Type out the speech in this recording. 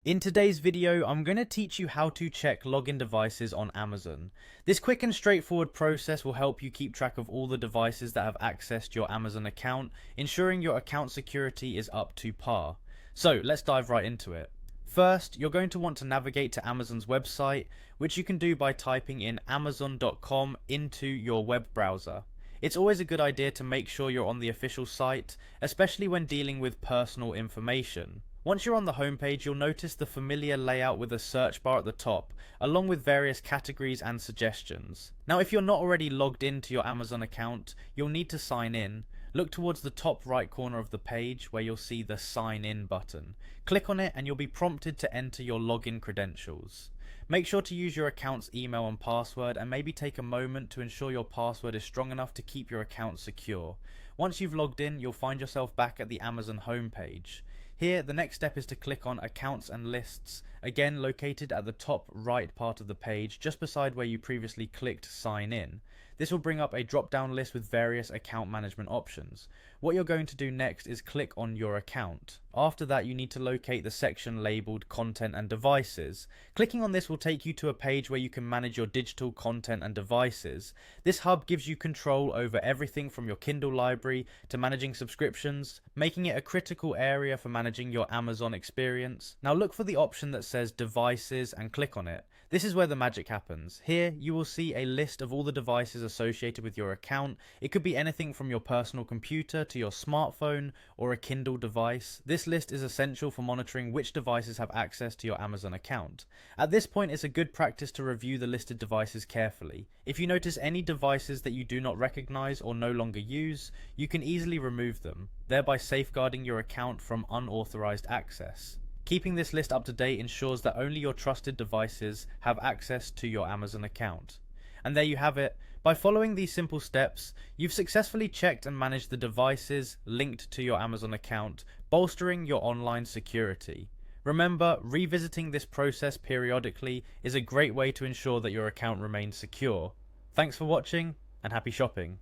In today's video, I'm going to teach you how to check login devices on Amazon. This quick and straightforward process will help you keep track of all the devices that have accessed your Amazon account, ensuring your account security is up to par. So let's dive right into it. First, you're going to want to navigate to Amazon's website, which you can do by typing in amazon.com into your web browser. It's always a good idea to make sure you're on the official site, especially when dealing with personal information. Once you're on the homepage, you'll notice the familiar layout with a search bar at the top, along with various categories and suggestions. Now, if you're not already logged into your Amazon account, you'll need to sign in. Look towards the top right corner of the page where you'll see the Sign In button. Click on it and you'll be prompted to enter your login credentials. Make sure to use your account's email and password, and maybe take a moment to ensure your password is strong enough to keep your account secure. Once you've logged in, you'll find yourself back at the Amazon homepage. Here, the next step is to click on Accounts and Lists, again located at the top right part of the page, just beside where you previously clicked Sign In. This will bring up a drop-down list with various account management options. What you're going to do next is click on your account. After that, you need to locate the section labeled Content and Devices. Clicking on this will take you to a page where you can manage your digital content and devices. This hub gives you control over everything from your Kindle library to managing subscriptions, making it a critical area for managing your Amazon experience. Now look for the option that says Devices and click on it. This is where the magic happens. Here you will see a list of all the devices associated with your account. It could be anything from your personal computer to your smartphone or a Kindle device. This list is essential for monitoring which devices have access to your Amazon account. At this point, it's a good practice to review the listed devices carefully. If you notice any devices that you do not recognize or no longer use, you can easily remove them, thereby safeguarding your account from unauthorized access. Keeping this list up to date ensures that only your trusted devices have access to your Amazon account. And there you have it. By following these simple steps, you've successfully checked and managed the devices linked to your Amazon account, bolstering your online security. Remember, revisiting this process periodically is a great way to ensure that your account remains secure. Thanks for watching, and happy shopping.